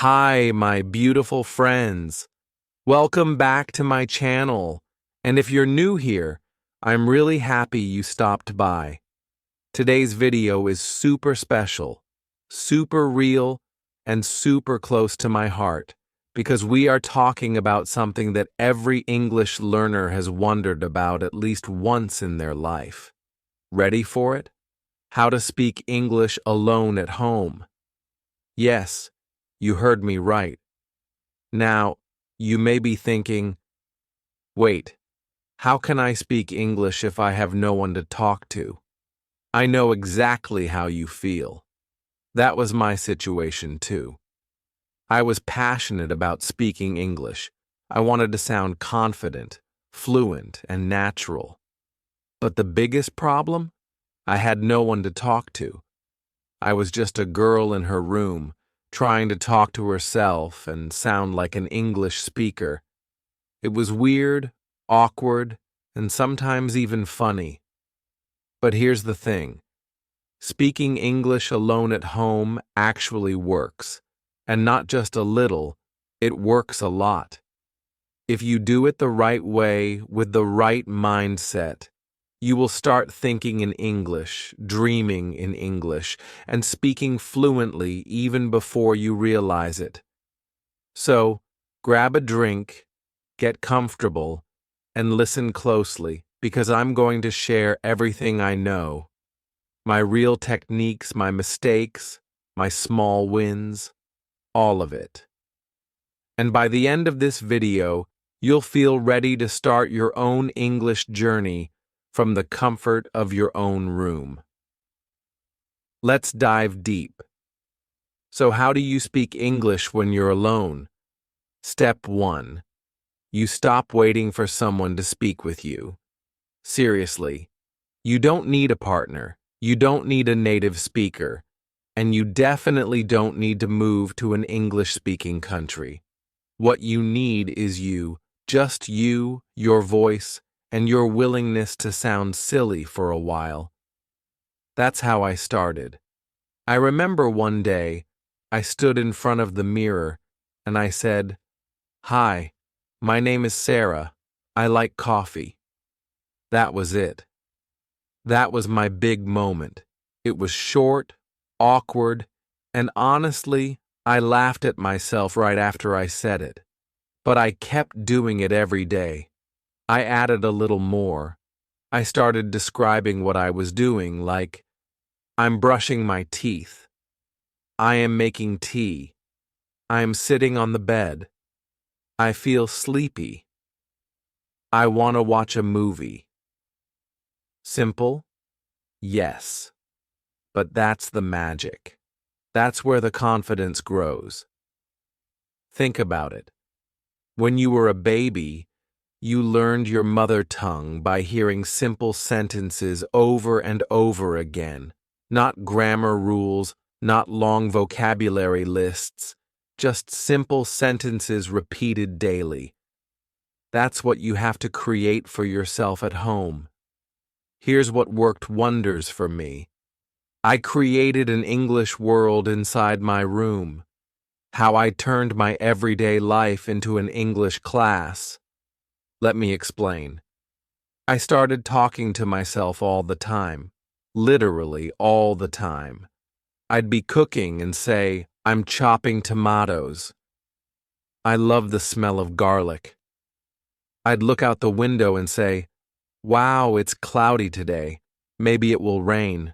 Hi, my beautiful friends. Welcome back to my channel. And if you're new here, I'm really happy you stopped by. Today's video is super special, super real, and super close to my heart because we are talking about something that every English learner has wondered about at least once in their life. Ready for it? How to speak English alone at home. Yes, you heard me right. Now, you may be thinking, wait, how can I speak English if I have no one to talk to? I know exactly how you feel. That was my situation too. I was passionate about speaking English. I wanted to sound confident, fluent, and natural. But the biggest problem? I had no one to talk to. I was just a girl in her room, trying to talk to herself and sound like an English speaker. It was weird, awkward, and sometimes even funny. But here's the thing. Speaking English alone at home actually works. And not just a little, it works a lot. If you do it the right way, with the right mindset, you will start thinking in English, dreaming in English, and speaking fluently even before you realize it. So, grab a drink, get comfortable, and listen closely because I'm going to share everything I know. My real techniques, my mistakes, my small wins, all of it. And by the end of this video, you'll feel ready to start your own English journey from the comfort of your own room. Let's dive deep. So how do you speak English when you're alone? Step 1. You stop waiting for someone to speak with you. Seriously, you don't need a partner, you don't need a native speaker, and you definitely don't need to move to an English-speaking country. What you need is you, just you, your voice, and your willingness to sound silly for a while. That's how I started. I remember one day, I stood in front of the mirror, and I said, "Hi, my name is Sarah. I like coffee." That was it. That was my big moment. It was short, awkward, and honestly, I laughed at myself right after I said it. But I kept doing it every day. I added a little more. I started describing what I was doing, like, I'm brushing my teeth. I am making tea. I am sitting on the bed. I feel sleepy. I want to watch a movie. Simple? Yes. But that's the magic. That's where the confidence grows. Think about it. When you were a baby, you learned your mother tongue by hearing simple sentences over and over again. Not grammar rules, not long vocabulary lists, just simple sentences repeated daily. That's what you have to create for yourself at home. Here's what worked wonders for me. I created an English world inside my room. How I turned my everyday life into an English class. Let me explain. I started talking to myself all the time. Literally all the time. I'd be cooking and say, I'm chopping tomatoes. I love the smell of garlic. I'd look out the window and say, wow, it's cloudy today. Maybe it will rain.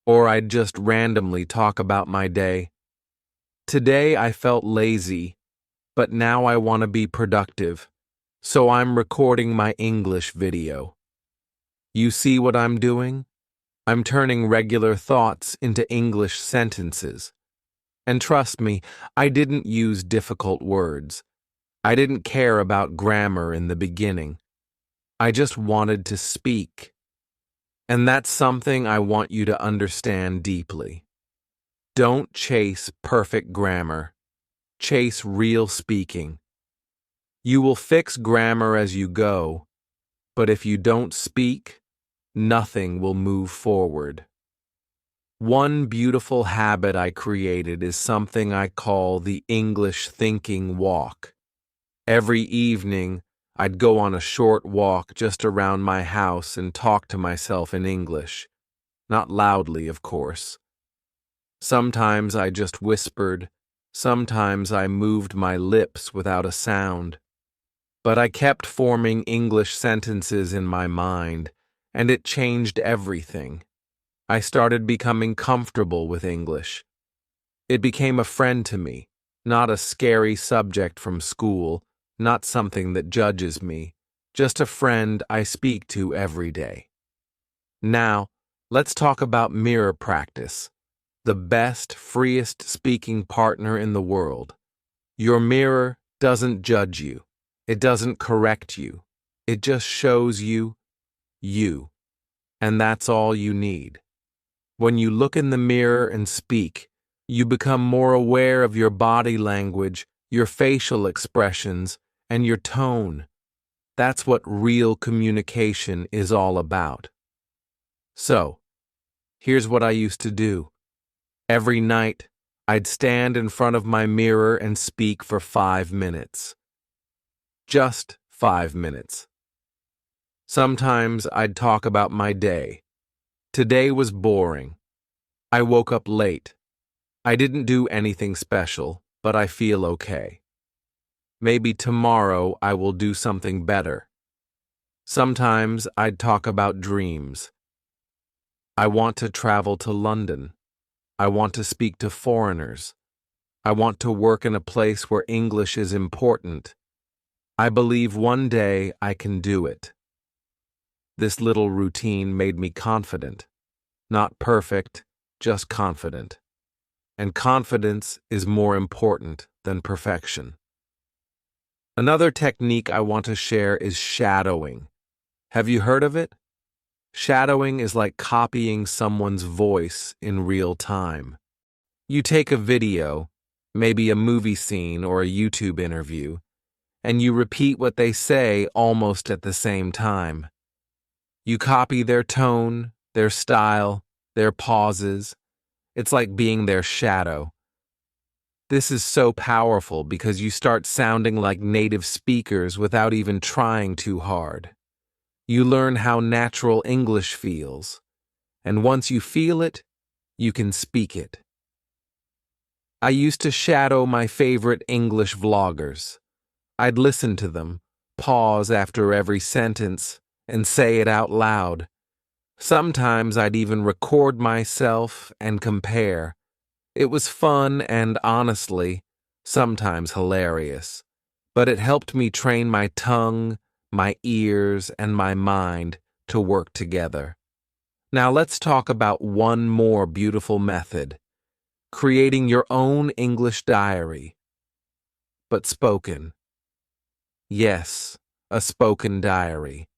Or I'd just randomly talk about my day. Today I felt lazy, but now I want to be productive. So I'm recording my English video. You see what I'm doing? I'm turning regular thoughts into English sentences. And trust me, I didn't use difficult words. I didn't care about grammar in the beginning. I just wanted to speak. And that's something I want you to understand deeply. Don't chase perfect grammar. Chase real speaking. You will fix grammar as you go, but if you don't speak, nothing will move forward. One beautiful habit I created is something I call the English thinking walk. Every evening, I'd go on a short walk just around my house and talk to myself in English. Not loudly, of course. Sometimes I just whispered, sometimes I moved my lips without a sound. But I kept forming English sentences in my mind, and it changed everything. I started becoming comfortable with English. It became a friend to me, not a scary subject from school, not something that judges me, just a friend I speak to every day. Now, let's talk about mirror practice, the best, freest speaking partner in the world. Your mirror doesn't judge you. It doesn't correct you. It just shows you, you. And that's all you need. When you look in the mirror and speak, you become more aware of your body language, your facial expressions, and your tone. That's what real communication is all about. So, here's what I used to do. Every night, I'd stand in front of my mirror and speak for 5 minutes. Just 5 minutes. Sometimes I'd talk about my day. Today was boring. I woke up late. I didn't do anything special, but I feel okay. Maybe tomorrow I will do something better. Sometimes I'd talk about dreams. I want to travel to London. I want to speak to foreigners. I want to work in a place where English is important. I believe one day I can do it. This little routine made me confident. Not perfect, just confident. And confidence is more important than perfection. Another technique I want to share is shadowing. Have you heard of it? Shadowing is like copying someone's voice in real time. You take a video, maybe a movie scene or a YouTube interview, and you repeat what they say almost at the same time. You copy their tone, their style, their pauses. It's like being their shadow. This is so powerful because you start sounding like native speakers without even trying too hard. You learn how natural English feels, and once you feel it, you can speak it. I used to shadow my favorite English vloggers. I'd listen to them, pause after every sentence, and say it out loud. Sometimes I'd even record myself and compare. It was fun and, honestly, sometimes hilarious. But it helped me train my tongue, my ears, and my mind to work together. Now let's talk about one more beautiful method: creating your own English diary. But spoken. Yes, a spoken diary.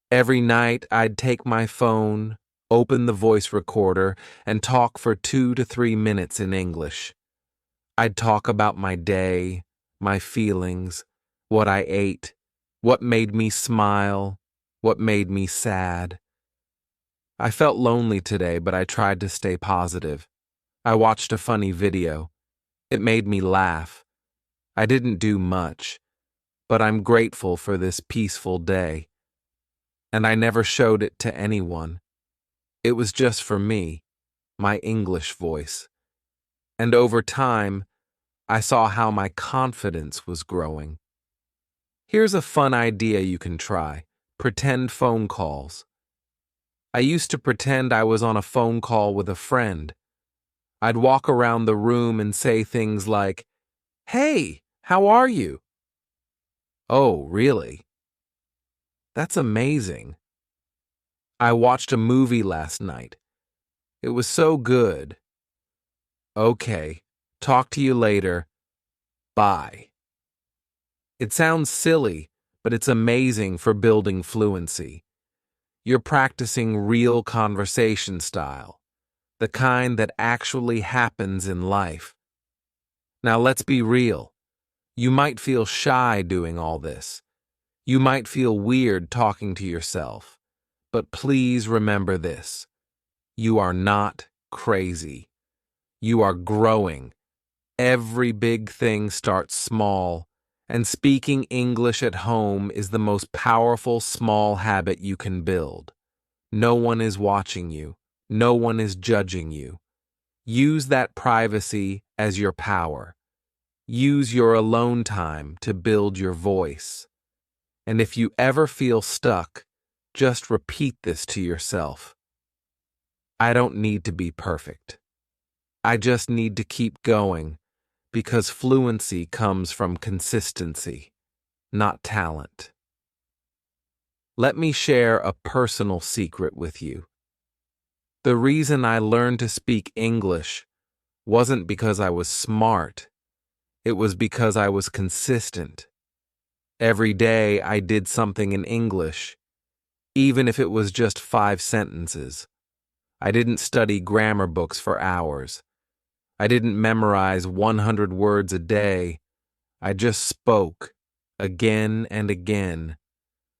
Every night I'd take my phone, open the voice recorder, and talk for 2 to 3 minutes in English. I'd talk about my day, my feelings, what I ate, what made me smile, what made me sad. I felt lonely today, but I tried to stay positive. I watched a funny video. It made me laugh. I didn't do much, but I'm grateful for this peaceful day. And I never showed it to anyone. It was just for me, my English voice. And over time, I saw how my confidence was growing. Here's a fun idea you can try: pretend phone calls. I used to pretend I was on a phone call with a friend. I'd walk around the room and say things like, "Hey, how are you?" "Oh, really? That's amazing. I watched a movie last night. It was so good. Okay, talk to you later. Bye." It sounds silly, but it's amazing for building fluency. You're practicing real conversation style, the kind that actually happens in life. Now let's be real. You might feel shy doing all this. You might feel weird talking to yourself. But please remember this: You are not crazy. You are growing. Every big thing starts small, and speaking English at home is the most powerful small habit you can build. No one is watching you. No one is judging you. Use that privacy as your power. Use your alone time to build your voice. And if you ever feel stuck, just repeat this to yourself. I don't need to be perfect. I just need to keep going, because fluency comes from consistency, not talent. Let me share a personal secret with you. The reason I learned to speak English wasn't because I was smart. It was because I was consistent. Every day I did something in English, even if it was just 5 sentences. I didn't study grammar books for hours. I didn't memorize 100 words a day. I just spoke, again and again.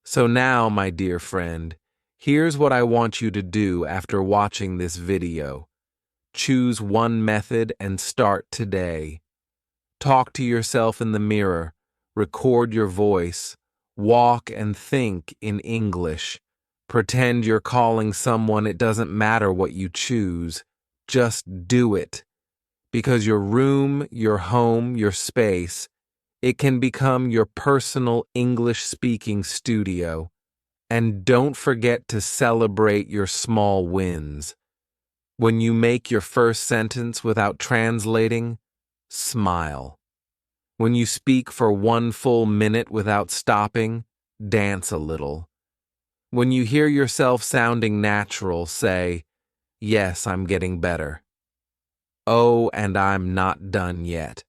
So now, my dear friend, here's what I want you to do after watching this video. Choose one method and start today. Talk to yourself in the mirror, record your voice, walk and think in English. Pretend you're calling someone. It doesn't matter what you choose. Just do it. Because your room, your home, your space, it can become your personal English-speaking studio. And don't forget to celebrate your small wins. When you make your first sentence without translating, smile. When you speak for 1 full minute without stopping, dance a little. When you hear yourself sounding natural, say, "Yes, I'm getting better." Oh, and I'm not done yet.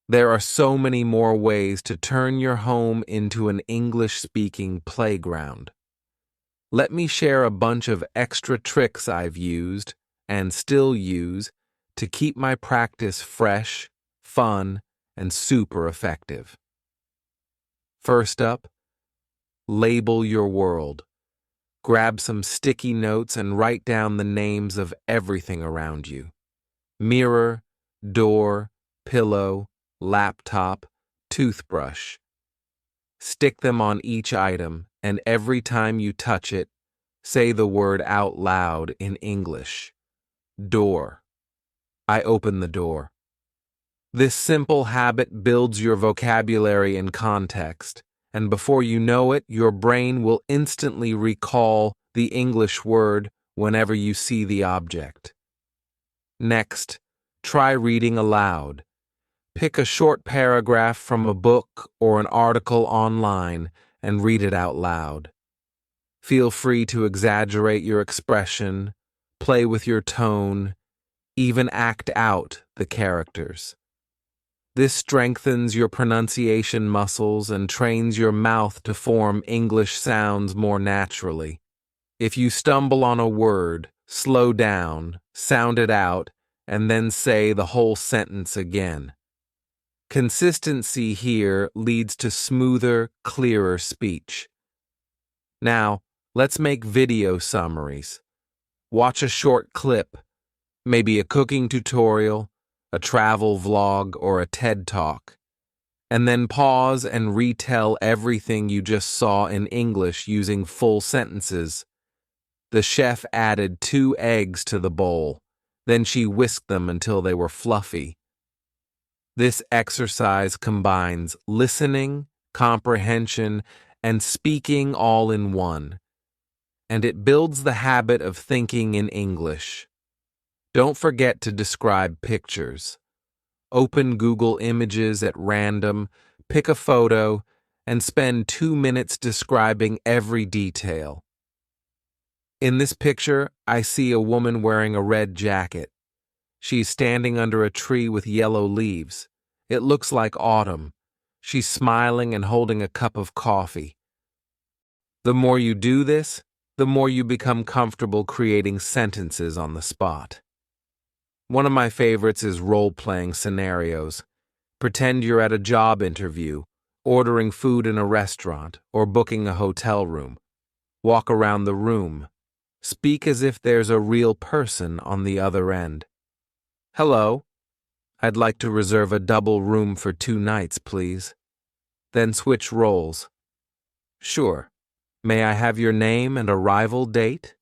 There are so many more ways to turn your home into an English-speaking playground. Let me share a bunch of extra tricks I've used and still use to keep my practice fresh, fun, and super effective. First up, label your world. Grab some sticky notes and write down the names of everything around you. Mirror, door, pillow, laptop, toothbrush. Stick them on each item, and every time you touch it, say the word out loud in English. Door. I open the door. This simple habit builds your vocabulary in context, and before you know it, your brain will instantly recall the English word whenever you see the object. Next, try reading aloud. Pick a short paragraph from a book or an article online and read it out loud. Feel free to exaggerate your expression, play with your tone, even act out the characters. This strengthens your pronunciation muscles and trains your mouth to form English sounds more naturally. If you stumble on a word, slow down, sound it out, and then say the whole sentence again. Consistency here leads to smoother, clearer speech. Now, let's make video summaries. Watch a short clip, maybe a cooking tutorial, a travel vlog, or a TED Talk, and then pause and retell everything you just saw in English using full sentences. The chef added 2 eggs to the bowl. Then she whisked them until they were fluffy. This exercise combines listening, comprehension, and speaking all in one, and it builds the habit of thinking in English. Don't forget to describe pictures. Open Google Images at random, pick a photo, and spend 2 minutes describing every detail. In this picture, I see a woman wearing a red jacket. She's standing under a tree with yellow leaves. It looks like autumn. She's smiling and holding a cup of coffee. The more you do this, the more you become comfortable creating sentences on the spot. One of my favorites is role-playing scenarios. Pretend you're at a job interview, ordering food in a restaurant, or booking a hotel room. Walk around the room. Speak as if there's a real person on the other end. Hello, I'd like to reserve a double room for 2 nights, please. Then switch roles. Sure. May I have your name and arrival date?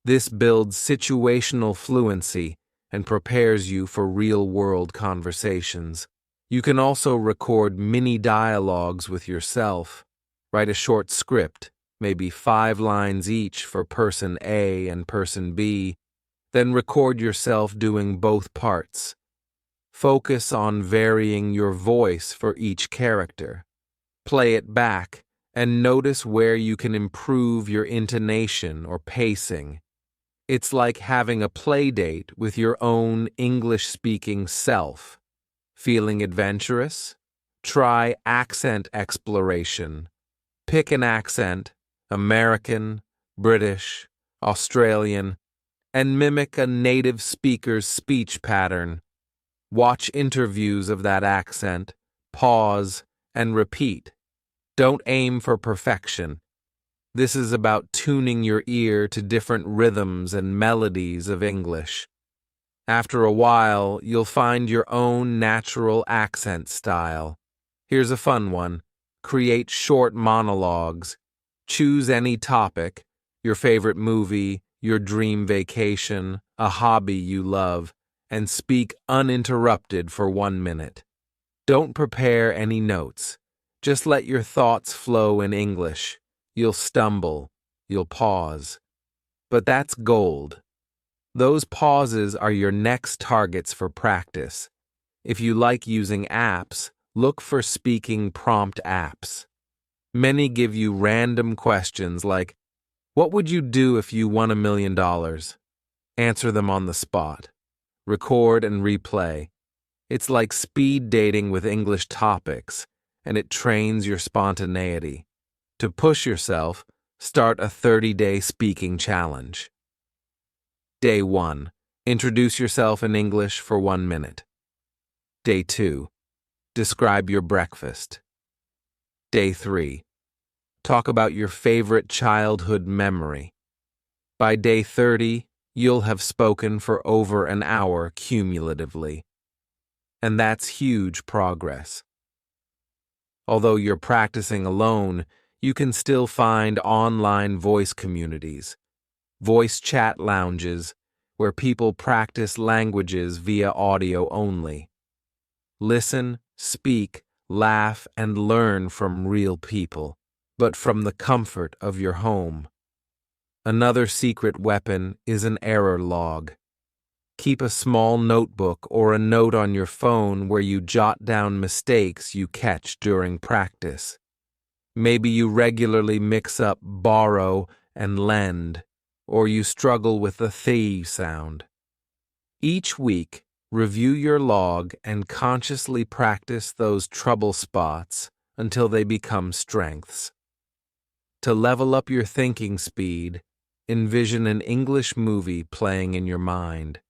This builds situational fluency and prepares you for real-world conversations. You can also record mini dialogues with yourself. Write a short script, maybe 5 lines each for person A and person B, then record yourself doing both parts. Focus on varying your voice for each character. Play it back and notice where you can improve your intonation or pacing. It's like having a play date with your own English-speaking self. Feeling adventurous? Try accent exploration. Pick an accent, American, British, Australian, and mimic a native speaker's speech pattern. Watch interviews of that accent, pause, and repeat. Don't aim for perfection. This is about tuning your ear to different rhythms and melodies of English. After a while, you'll find your own natural accent style. Here's a fun one. Create short monologues. Choose any topic, your favorite movie, your dream vacation, a hobby you love, and speak uninterrupted for 1 minute. Don't prepare any notes. Just let your thoughts flow in English. You'll stumble, you'll pause. But that's gold. Those pauses are your next targets for practice. If you like using apps, look for speaking prompt apps. Many give you random questions like, what would you do if you won $1 million? Answer them on the spot. Record and replay. It's like speed dating with English topics, and it trains your spontaneity. To push yourself, start a 30-day speaking challenge. Day 1. Introduce yourself in English for 1 minute. Day 2. Describe your breakfast. Day 3. Talk about your favorite childhood memory. By day 30, you'll have spoken for over an hour cumulatively. And that's huge progress. Although you're practicing alone, you can still find online voice communities, voice chat lounges, where people practice languages via audio only. Listen, speak, laugh, and learn from real people, but from the comfort of your home. Another secret weapon is an error log. Keep a small notebook or a note on your phone where you jot down mistakes you catch during practice. Maybe you regularly mix up borrow and lend, or you struggle with the th sound. Each week, review your log and consciously practice those trouble spots until they become strengths. To level up your thinking speed, envision an English movie playing in your mind.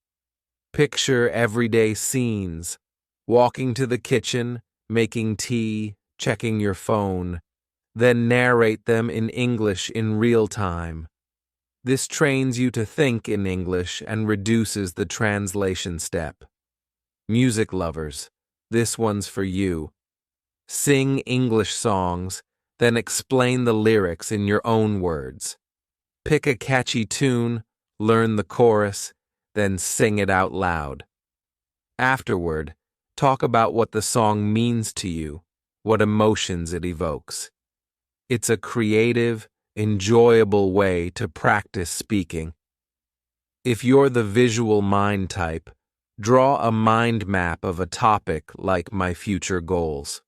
Picture everyday scenes, walking to the kitchen, making tea, checking your phone, then narrate them in English in real time. This trains you to think in English and reduces the translation step. Music lovers, this one's for you. Sing English songs, then explain the lyrics in your own words. Pick a catchy tune, learn the chorus, then sing it out loud. Afterward, talk about what the song means to you, what emotions it evokes. It's a creative, enjoyable way to practice speaking. If you're the visual mind type, draw a mind map of a topic like my future goals.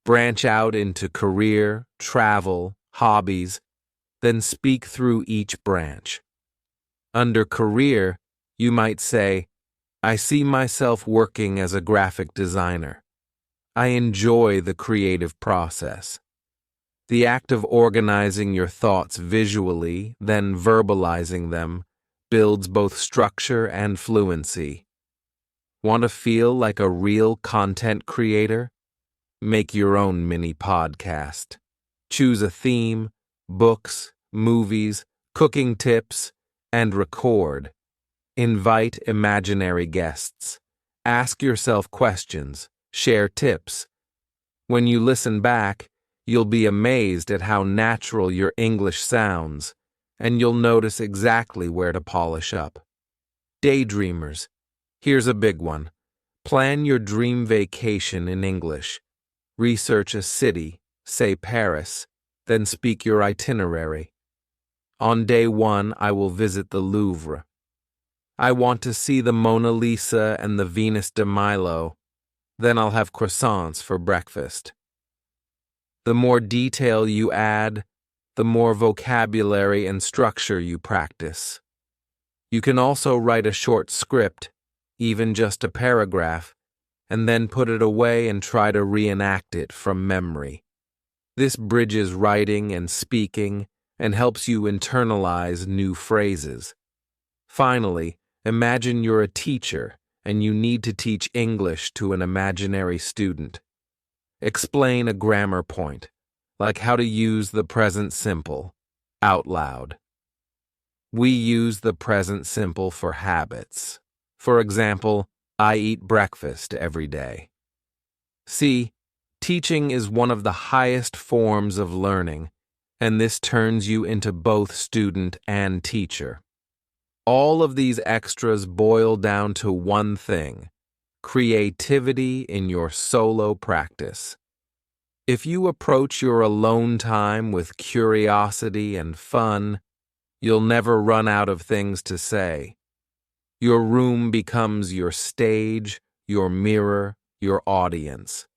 Branch out into career, travel, hobbies, then speak through each branch. Under career, you might say, I see myself working as a graphic designer. I enjoy the creative process. The act of organizing your thoughts visually, then verbalizing them, builds both structure and fluency. Want to feel like a real content creator? Make your own mini podcast. Choose a theme, books, movies, cooking tips, and record. Invite imaginary guests. Ask yourself questions. Share tips. When you listen back, you'll be amazed at how natural your English sounds, and you'll notice exactly where to polish up. Daydreamers. Here's a big one. Plan your dream vacation in English. Research a city, say Paris, then speak your itinerary. On day 1, I will visit the Louvre. I want to see the Mona Lisa and the Venus de Milo. Then I'll have croissants for breakfast. The more detail you add, the more vocabulary and structure you practice. You can also write a short script, even just a paragraph, and then put it away and try to reenact it from memory. This bridges writing and speaking and helps you internalize new phrases. Finally, imagine you're a teacher and you need to teach English to an imaginary student. Explain a grammar point, like how to use the present simple, out loud. We use the present simple for habits. For example, I eat breakfast every day. See, teaching is one of the highest forms of learning, and this turns you into both student and teacher. All of these extras boil down to one thing: creativity in your solo practice. If you approach your alone time with curiosity and fun, you'll never run out of things to say. Your room becomes your stage, your mirror, your audience.